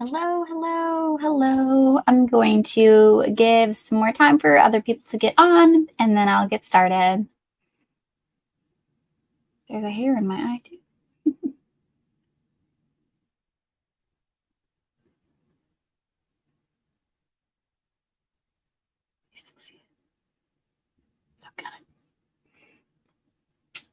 Hello, hello, hello. I'm going to give some more time for other people to get on and then I'll get started. There's a hair in my eye, too. I still see it. Oh, got it.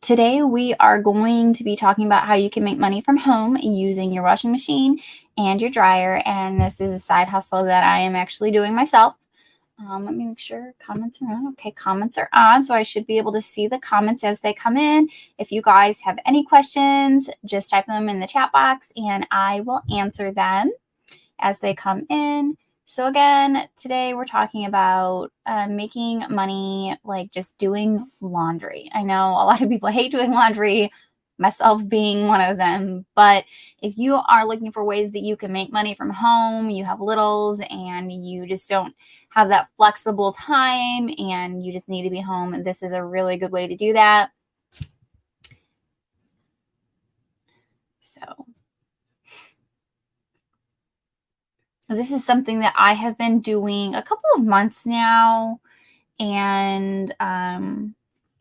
Today, we are going to be talking about how you can make money from home using your washing machine and your dryer. And this is a side hustle that I am actually doing myself. Let me make sure comments are on. Okay, comments are on, so I should be able to see the comments as they come in. If you guys have any questions, just type them in the chat box and I will answer them as they come in. So again, today we're talking about making money, like just doing laundry. I know a lot of people hate doing laundry, myself being one of them. But if you are looking for ways that you can make money from home, you have littles and you just don't have that flexible time and you just need to be home, this is a really good way to do that. So this is something that I have been doing a couple of months now. And,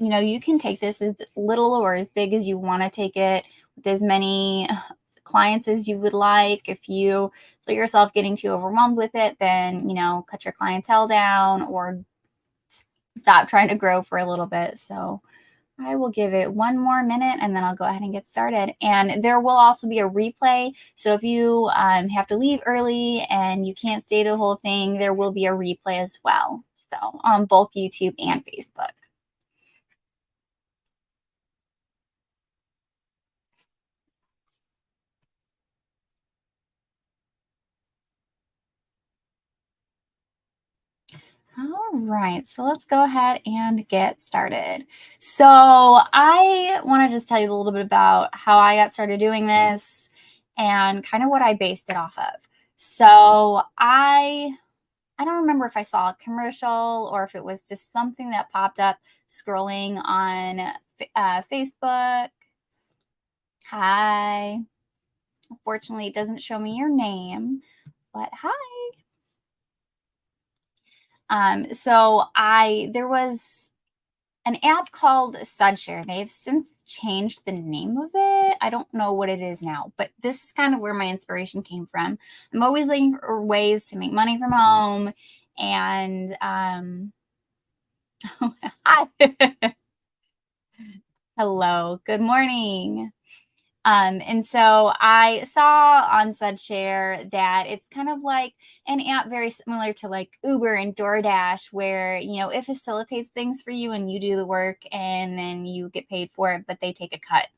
you can take this as little or as big as you want to take it, with as many clients as you would like. If you feel yourself getting too overwhelmed with it, then, cut your clientele down or stop trying to grow for a little bit. So I will give it one more minute and then I'll go ahead and get started. And there will also be a replay. So if you have to leave early and you can't stay the whole thing, there will be a replay as well. So on both YouTube and Facebook. All right, so let's go ahead and get started. So I want to just tell you a little bit about how I got started doing this and kind of what I based it off of. So I don't remember if I saw a commercial or if it was just something that popped up scrolling on Facebook. Hi. Unfortunately, it doesn't show me your name, but hi. There was an app called Sudshare. They've since changed the name of it. I don't know what it is now, but this is kind of where my inspiration came from. I'm always looking for ways to make money from home, and hi. Hello, good morning. And so I saw on Sudshare that it's kind of like an app very similar to like Uber and DoorDash, where, it facilitates things for you and you do the work and then you get paid for it, but they take a cut.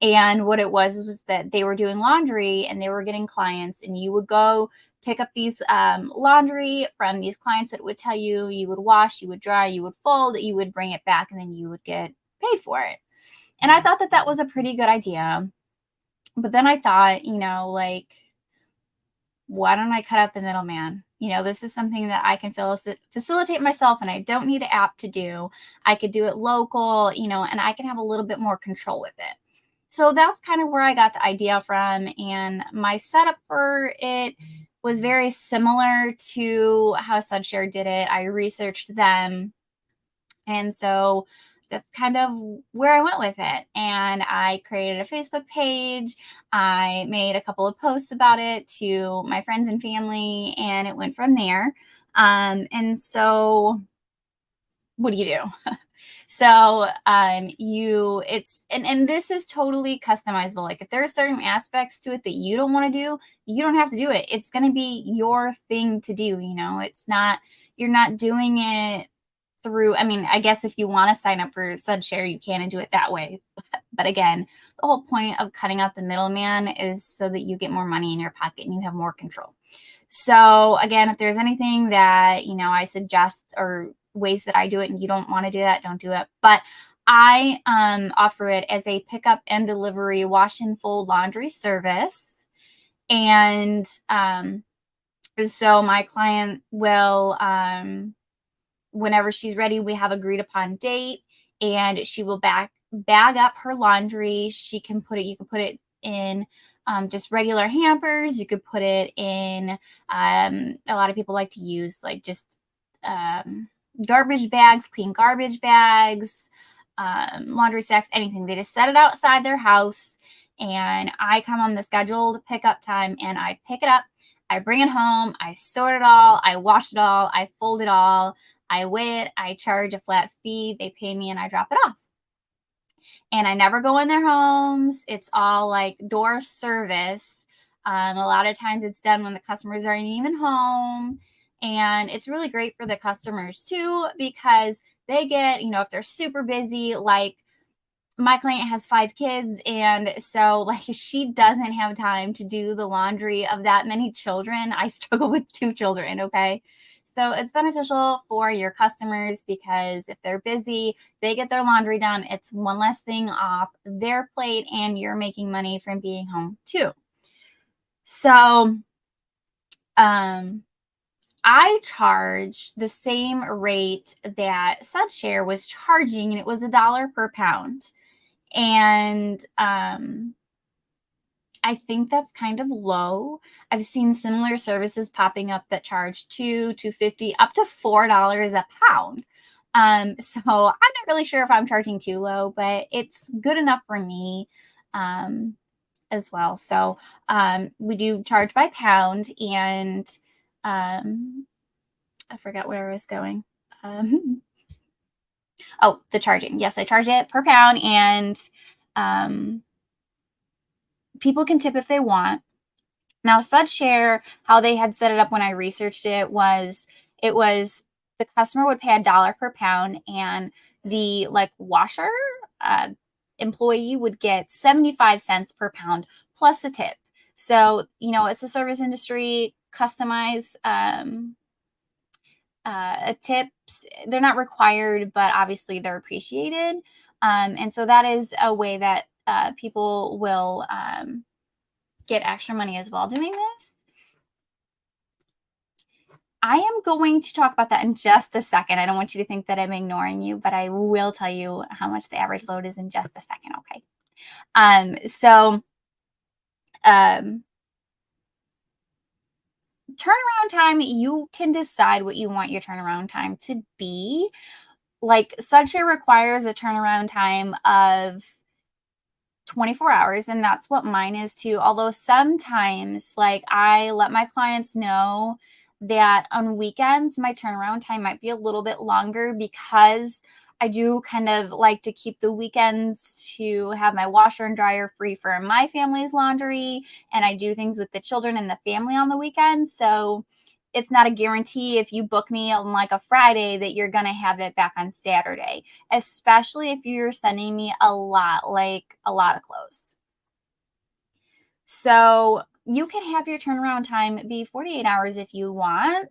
And what it was that they were doing laundry and they were getting clients, and you would go pick up these laundry from these clients that would tell you, you would wash, you would dry, you would fold, you would bring it back, and then you would get paid for it. And I thought that that was a pretty good idea. But then I thought, like, why don't I cut out the middleman? This is something that I can facilitate myself and I don't need an app to do. I could do it local, and I can have a little bit more control with it. So that's kind of where I got the idea from. And my setup for it was very similar to how Sudshare did it. I researched them. And so that's kind of where I went with it. And I created a Facebook page. I made a couple of posts about it to my friends and family, and it went from there. And so what do you do? So and this is totally customizable. Like if there are certain aspects to it that you don't want to do, you don't have to do it. It's going to be your thing to do. It's not, you're not doing it through, I mean, I guess if you want to sign up for Sudshare, you can and do it that way. But again, the whole point of cutting out the middleman is so that you get more money in your pocket and you have more control. So again, if there's anything that, I suggest or ways that I do it and you don't want to do that, don't do it. But I offer it as a pickup and delivery wash and fold laundry service. And so my client will, whenever she's ready, we have agreed upon date, and she will bag up her laundry. You can put it in just regular hampers. You could put it in, a lot of people like to use like just garbage bags, clean garbage bags, laundry sacks, anything. They just set it outside their house, and I come on the scheduled pickup time and I pick it up. I bring it home, I sort it all, I wash it all, I fold it all, I weigh it, I charge a flat fee, they pay me, and I drop it off. And I never go in their homes. It's all like door service. A lot of times it's done when the customers aren't even home. And it's really great for the customers too, because they get, if they're super busy, like my client has 5 kids, and so like she doesn't have time to do the laundry of that many children. I struggle with 2 children. Okay. So it's beneficial for your customers because if they're busy, they get their laundry done. It's one less thing off their plate, and you're making money from being home too. So I charge the same rate that SudShare was charging, and it was $1 per pound. And I think that's kind of low. I've seen similar services popping up that charge $2.50, up to $4 a pound. So I'm not really sure if I'm charging too low, but it's good enough for me as well. So we do charge by pound, and I forgot where I was going. Oh, the charging. Yes, I charge it per pound, and people can tip if they want. Now, SudShare, how they had set it up when I researched it was the customer would pay $1 per pound, and the like washer employee would get 75 cents per pound plus a tip. So, it's a service industry, customize tips. They're not required, but obviously they're appreciated. And so that is a way that people will get extra money as well doing this. I am going to talk about that in just a second. I don't want you to think that I'm ignoring you, but I will tell you how much the average load is in just a second. Okay. So turnaround time, you can decide what you want your turnaround time to be. Like SudShare requires a turnaround time of 24 hours, and that's what mine is too. Although sometimes, like, I let my clients know that on weekends my turnaround time might be a little bit longer, because I do kind of like to keep the weekends to have my washer and dryer free for my family's laundry, and I do things with the children and the family on the weekend. So it's not a guarantee if you book me on like a Friday that you're going to have it back on Saturday, especially if you're sending me a lot of clothes. So you can have your turnaround time be 48 hours if you want,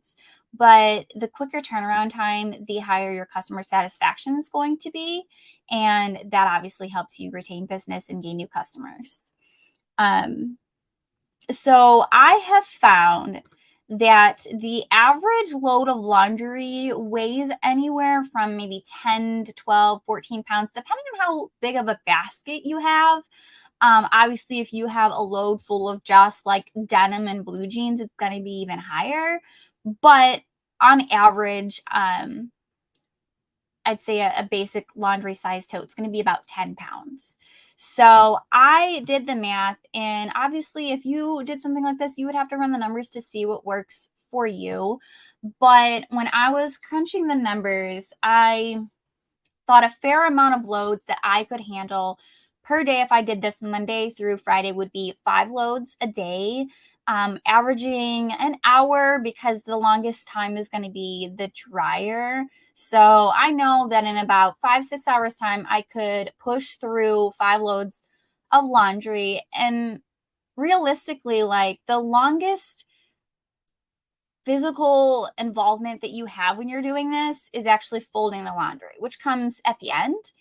but the quicker turnaround time, the higher your customer satisfaction is going to be. And that obviously helps you retain business and gain new customers. So I have found that the average load of laundry weighs anywhere from maybe 10 to 12, 14 pounds, depending on how big of a basket you have. Obviously, if you have a load full of just like denim and blue jeans, it's going to be even higher. But on average, I'd say a basic laundry size tote is going to be about 10 pounds. So I did the math, and obviously if you did something like this, you would have to run the numbers to see what works for you. But when I was crunching the numbers, I thought a fair amount of loads that I could handle per day if I did this Monday through Friday would be 5 loads a day, averaging an hour, because the longest time is going to be the dryer. So I know that in about 5-6 hours time, I could push through 5 loads of laundry. And realistically, like, the longest physical involvement that you have when you're doing this is actually folding the laundry, which comes at the end.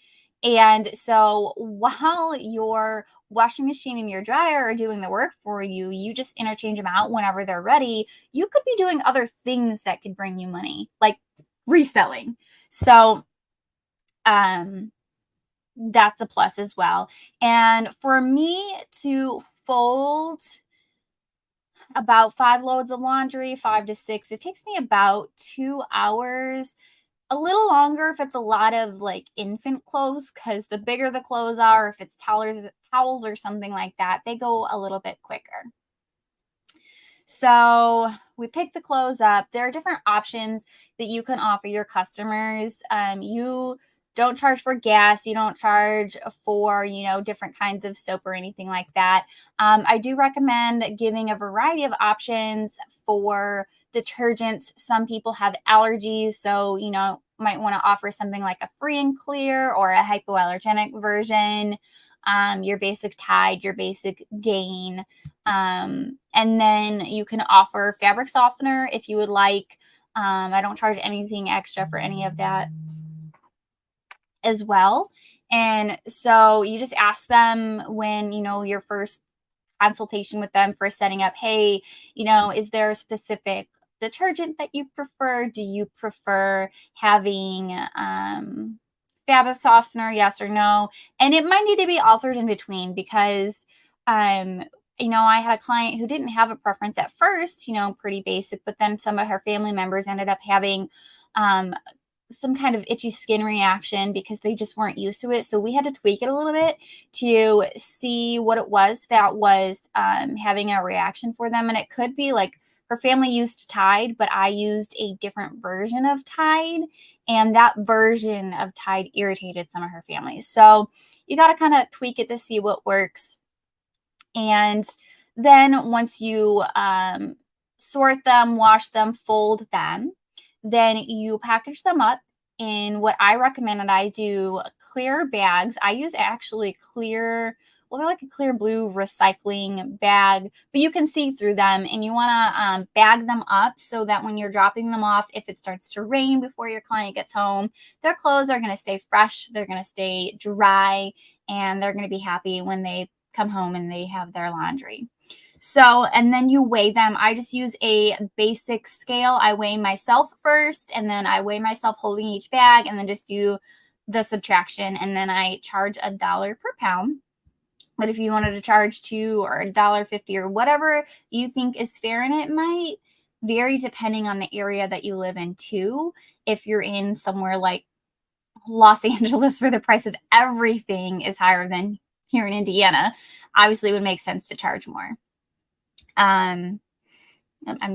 And so while your washing machine and your dryer are doing the work for you, you just interchange them out whenever they're ready. You could be doing other things that could bring you money, like reselling. So that's a plus as well. And for me to fold about 5 loads of laundry, 5 to 6. It takes me about 2 hours, a little longer if it's a lot of like infant clothes, because the bigger the clothes are, if it's towels or something like that, they go a little bit quicker. So we pick the clothes up. There are different options that you can offer your customers. You don't charge for gas. You don't charge for, different kinds of soap or anything like that. I do recommend giving a variety of options for detergents. Some people have allergies, so, might want to offer something like a free and clear or a hypoallergenic version. Your basic Tide, your basic Gain. And then you can offer fabric softener if you would like. I don't charge anything extra for any of that as well. And so you just ask them when, your first consultation with them for setting up, hey, is there a specific detergent that you prefer? Do you prefer having fabric softener, yes or no? And it might need to be altered in between because I had a client who didn't have a preference at first, pretty basic, but then some of her family members ended up having some kind of itchy skin reaction because they just weren't used to it. So we had to tweak it a little bit to see what it was that was having a reaction for them. And it could be like her family used Tide, but I used a different version of Tide. And that version of Tide irritated some of her families. So you got to kind of tweak it to see what works. And then once you sort them, wash them, fold them, then you package them up in what I recommend. And I do clear bags. I use actually clear, well, they're like a clear blue recycling bag, but you can see through them. And you want to bag them up so that when you're dropping them off, if it starts to rain before your client gets home, their clothes are going to stay fresh, they're going to stay dry, and they're going to be happy when they come home and they have their laundry. So, and then you weigh them. I just use a basic scale. I weigh myself first, and then I weigh myself holding each bag, and then just do the subtraction. And then I charge $1 per pound. But if you wanted to charge $2 or $1.50 or whatever you think is fair, and it might vary depending on the area that you live in too. If you're in somewhere like Los Angeles where the price of everything is higher than here in Indiana, obviously it would make sense to charge more. I'm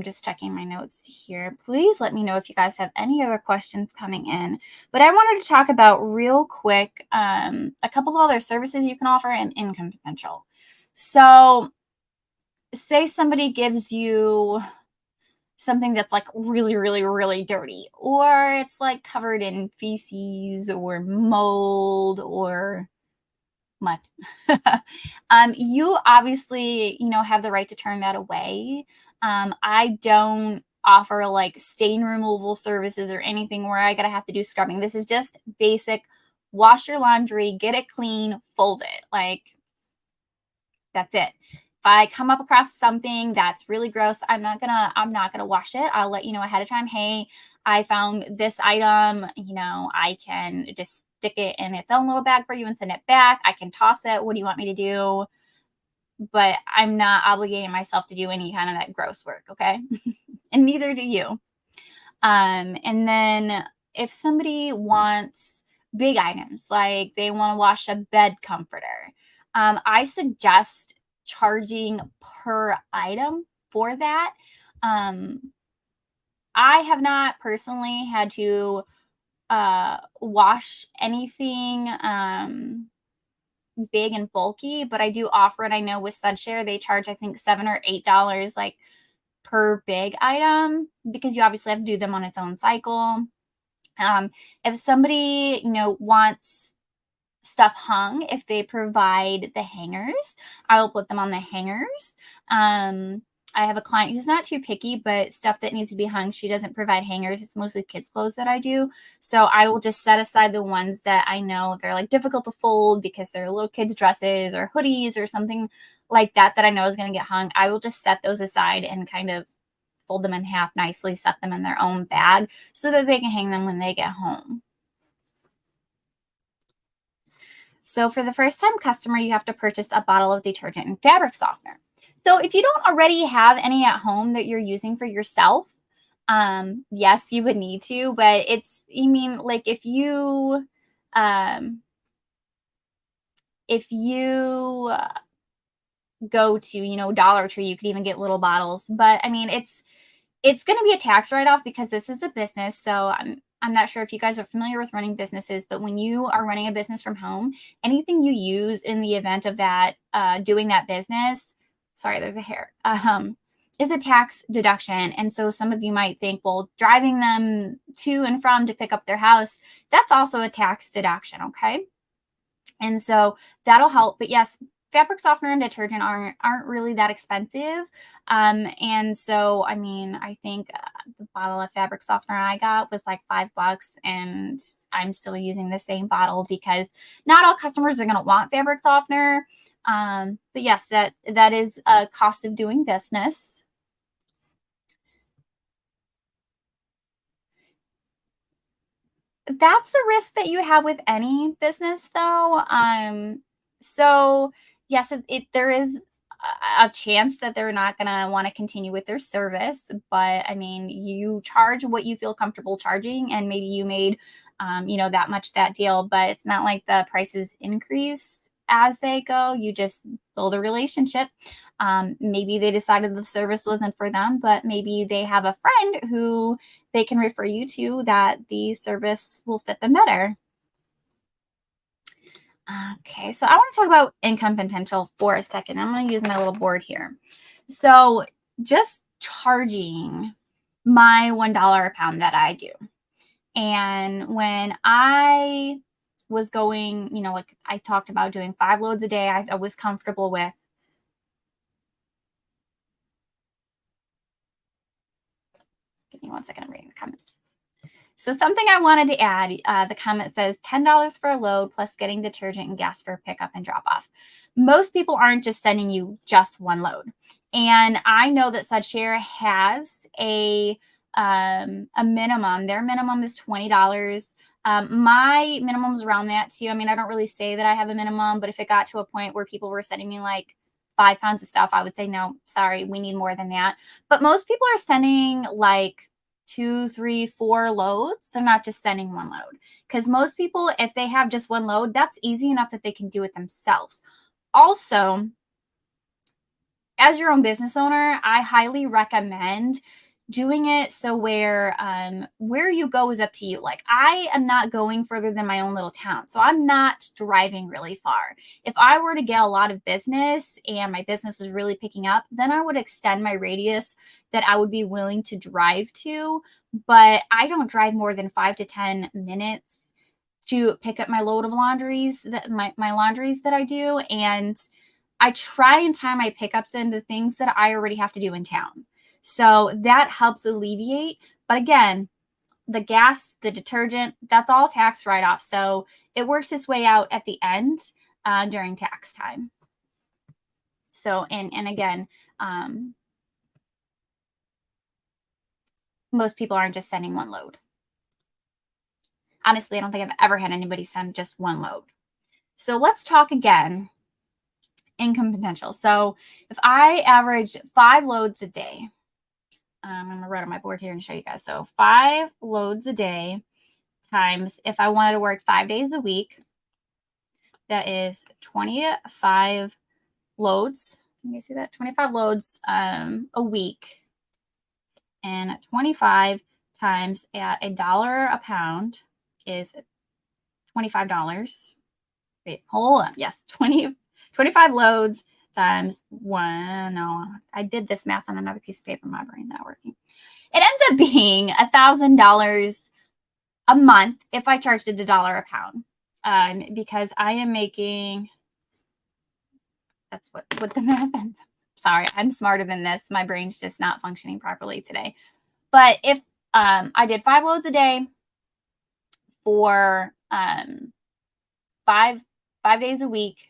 just checking my notes here. Please let me know if you guys have any other questions coming in. But I wanted to talk about real quick a couple of other services you can offer and income potential. So say somebody gives you something that's like really, really, really dirty, or it's like covered in feces or mold or mud. You obviously, have the right to turn that away. I don't offer like stain removal services or anything where I gotta have to do scrubbing. This is just basic. Wash your laundry, get it clean, fold it. Like, that's it. If I come up across something that's really gross, I'm not gonna wash it. I'll let you know ahead of time. Hey, I found this item. I can just stick it in its own little bag for you and send it back. I can toss it. What do you want me to do? But I'm not obligating myself to do any kind of that gross work, okay? And neither do you. And then if somebody wants big items, like they want to wash a bed comforter, I suggest charging per item for that. I have not personally had to wash anything big and bulky, but I do offer it. I know with SudShare, they charge, I think, $7 or $8 like per big item because you obviously have to do them on its own cycle. If somebody, wants stuff hung, if they provide the hangers, I will put them on the hangers. I have a client who's not too picky, but stuff that needs to be hung, she doesn't provide hangers. It's mostly kids' clothes that I do. So I will just set aside the ones that I know they're like difficult to fold because they're little kids' dresses or hoodies or something like that I know is going to get hung. I will just set those aside and kind of fold them in half nicely, set them in their own bag so that they can hang them when they get home. So for the first time customer, you have to purchase a bottle of detergent and fabric softener. So if you don't already have any at home that you're using for yourself, yes, you would need to, but you mean like um, if you go to, Dollar Tree, you could even get little bottles. But I mean, it's going to be a tax write-off because this is a business. So I'm not sure if you guys are familiar with running businesses, but when you are running a business from home, anything you use in the event of that doing that business, sorry, there's a hair, is a tax deduction. And so some of you might think, well, driving them to and from to pick up their house, that's also a tax deduction. Okay. And so that'll help. But yes, fabric softener and detergent aren't really that expensive. And so, I mean, I think the bottle of fabric softener I got was like $5, and I'm still using the same bottle because not all customers are going to want fabric softener. But yes, that is a cost of doing business. That's a risk that you have with any business, though. So yes, there is a chance that they're not going to want to continue with their service, but I mean, you charge what you feel comfortable charging, and maybe you made, that much that deal, but it's not like the prices increase as they go. You just build a relationship. Maybe they decided the service wasn't for them, but maybe they have a friend who they can refer you to that the service will fit them better. Okay, so I want to talk about income potential for a second. I'm going to use my little board here. So, just charging my $1 a pound that I do. And when I was going, like I talked about doing 5 loads a day, I was comfortable with. Give me one second, I'm reading the comments. So something I wanted to add, the comment says $10 for a load plus getting detergent and gas for pickup and drop off. Most people aren't just sending you just one load. And I know that SudShare has a minimum. Their minimum is $20. My minimum is around that too. I mean, I don't really say that I have a minimum, but if it got to a point where people were sending me like 5 pounds of stuff, I would say, no, sorry, we need more than that. But most people are sending like 2, 3, 4 loads. They're not just sending one load, because most people, if they have just one load, that's easy enough that they can do it themselves. Also, as your own business owner, I highly recommend doing it so where you go is up to you. Like, I am not going further than my own little town, so I'm not driving really far. If I were to get a lot of business and my business was really picking up, then I would extend my radius that I would be willing to drive to. But I don't drive more than 5 to 10 minutes to pick up my load of laundries, my laundries that I do. And I try and tie my pickups into things that I already have to do in town. So that helps alleviate. But again, the gas, the detergent, that's all tax write off. So it works its way out at the end during tax time. So, and again, most people aren't just sending one load. Honestly, I don't think I've ever had anybody send just one load. So let's talk again income potential. So if I average 5 loads a day, I'm going to write on my board here and show you guys. So 5 loads a day times, if I wanted to work 5 days a week, that is 25 loads. Can you see that? 25 loads a week. And 25 times at $1 a pound is $25. Wait, hold on. Yes, 25 loads times one. No, I did this math on another piece of paper. My brain's not working. It ends up being $1,000 a month if I charged it $1 a pound, because I am making. That's what the math ends. Sorry, I'm smarter than this. My brain's just not functioning properly today. But if I did 5 loads a day for 5 days a week,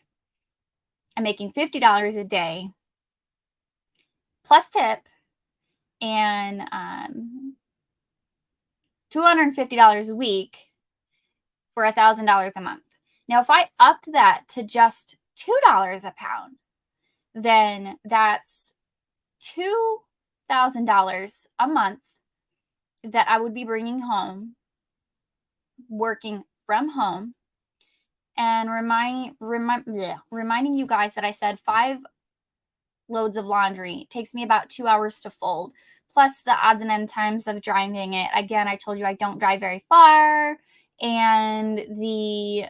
I'm making $50 a day plus tip, and $250 a week for $1,000 a month. Now, if I upped that to just $2 a pound, then that's $2,000 a month that I would be bringing home, working from home, and reminding you guys that I said 5 loads of laundry takes me about 2 hours to fold, plus the odds and end times of driving it. Again, I told you I don't drive very far, and the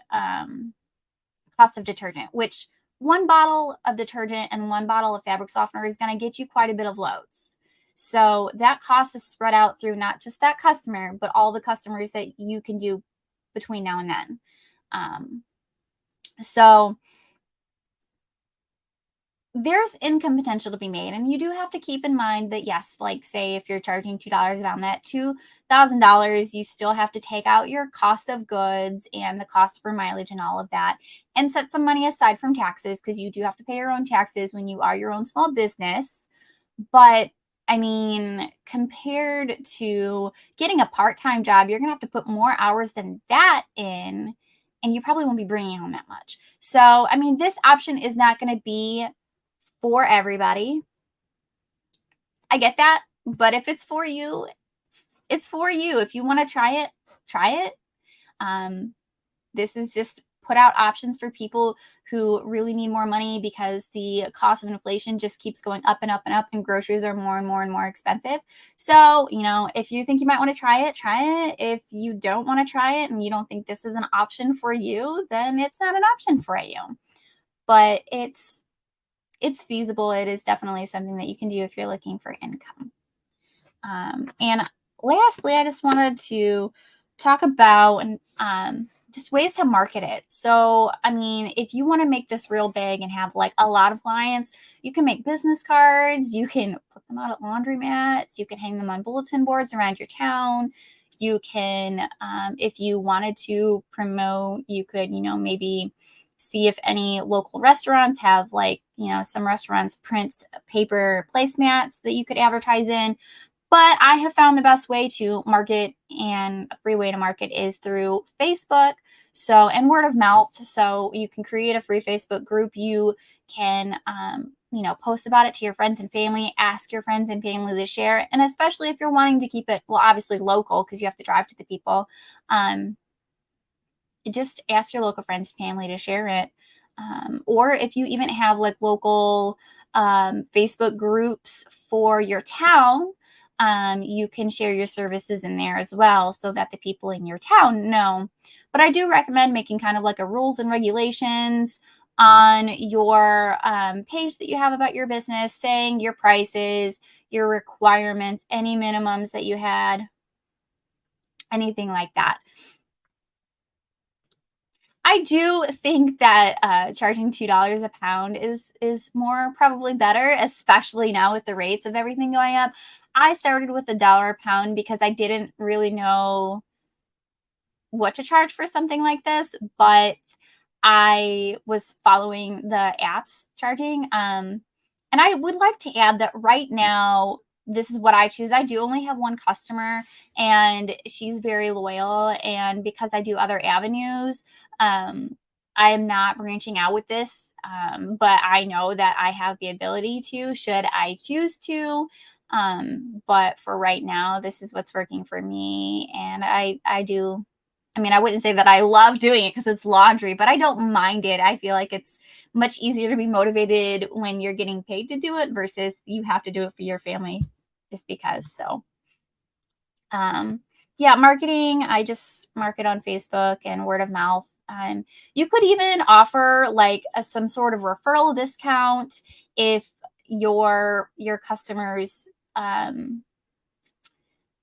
cost of detergent, which one bottle of detergent and one bottle of fabric softener is going to get you quite a bit of loads. So that cost is spread out through not just that customer, but all the customers that you can do between now and then. So there's income potential to be made, and you do have to keep in mind that, yes, like say if you're charging $2 a pound, that $2,000, you still have to take out your cost of goods and the cost for mileage and all of that, and set some money aside from taxes, because you do have to pay your own taxes when you are your own small business. But I mean, compared to getting a part-time job, you're gonna have to put more hours than that in, and you probably won't be bringing home that much. So I mean, this option is not going to be for everybody. I get that. But if it's for you, it's for you. If you want to try it, try it. This is just put out options for people who really need more money, because the cost of inflation just keeps going up and up and up, and groceries are more and more and more expensive. So, if you think you might want to try it, try it. If you don't want to try it and you don't think this is an option for you, then it's not an option for you. But it's feasible. It is definitely something that you can do if you're looking for income. And lastly, I just wanted to talk about just ways to market it. So, I mean, if you want to make this real big and have like a lot of clients, you can make business cards, you can put them out at laundromats, you can hang them on bulletin boards around your town. You can, if you wanted to promote, you could, maybe see if any local restaurants have, like, some restaurants print paper placemats that you could advertise in. But I have found the best way to market, and a free way to market, is through Facebook. So, and word of mouth. So you can create a free Facebook group. You can, post about it to your friends and family, ask your friends and family to share. And especially if you're wanting to keep it, well, obviously local, because you have to drive to the people. Just ask your local friends and family to share it. Or if you even have like local Facebook groups for your town, you can share your services in there as well, so that the people in your town know. But I do recommend making kind of like a rules and regulations on your page that you have about your business, saying your prices, your requirements, any minimums that you had, anything like that. I do think that charging $2 a pound is more probably better, especially now with the rates of everything going up. I started with $1 a pound because I didn't really know what to charge for something like this, but I was following the apps charging. And I would like to add that right now, this is what I choose. I do only have one customer, and she's very loyal. And because I do other avenues, I am not branching out with this. But I know that I have the ability to, should I choose to. But for right now, this is what's working for me. And I do, I mean, I wouldn't say that I love doing it because it's laundry, but I don't mind it. I feel like it's much easier to be motivated when you're getting paid to do it versus you have to do it for your family just because. So, yeah, marketing, I just market on Facebook and word of mouth. You could even offer like some sort of referral discount if your customers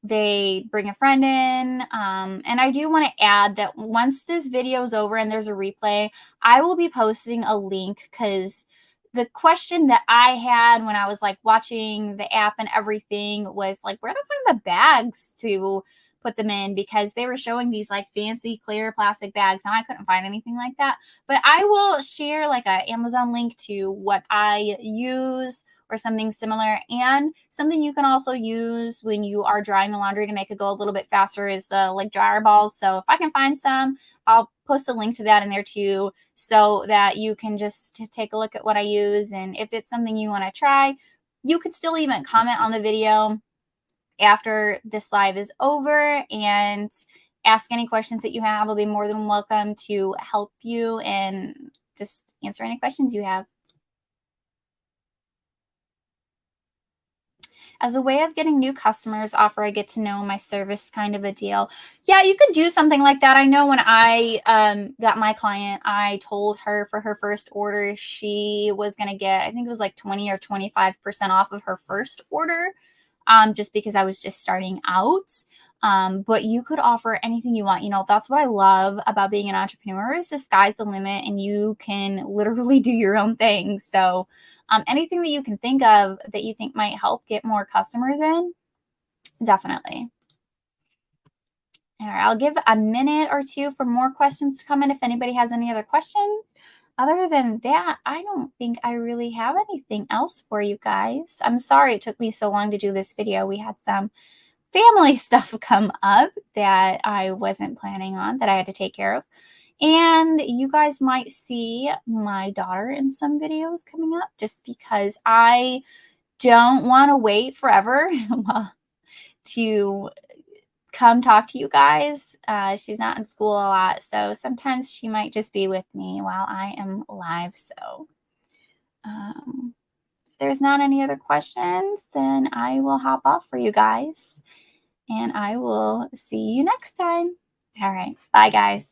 they bring a friend in. And I do want to add that once this video is over and there's a replay, I will be posting a link, because the question that I had when I was like watching the app and everything was like, where to find the bags to put them in, because they were showing these like fancy clear plastic bags and I couldn't find anything like that. But I will share like a Amazon link to what I use, or something similar. And something you can also use when you are drying the laundry to make it go a little bit faster is the like dryer balls. So if I can find some, I'll post a link to that in there too, so that you can just take a look at what I use. And if it's something you want to try, you could still even comment on the video after this live is over and ask any questions that you have. I'll be more than welcome to help you and just answer any questions you have. As a way of getting new customers, offer I get to know my service kind of a deal. Yeah, you could do something like that. I know when I got my client, I told her for her first order, she was going to get, I think it was like 20 or 25% off of her first order, just because I was just starting out. But you could offer anything you want. You know, that's what I love about being an entrepreneur is the sky's the limit and you can literally do your own thing. So anything that you can think of that you think might help get more customers in, definitely. All right, I'll give a minute or two for more questions to come in if anybody has any other questions. Other than that, I don't think I really have anything else for you guys. I'm sorry it took me so long to do this video. We had some family stuff come up that I wasn't planning on that I had to take care of. And you guys might see my daughter in some videos coming up just because I don't want to wait forever to come talk to you guys. She's not in school a lot, so sometimes she might just be with me while I am live. So if there's not any other questions, then I will hop off for you guys and I will see you next time. All right. Bye, guys.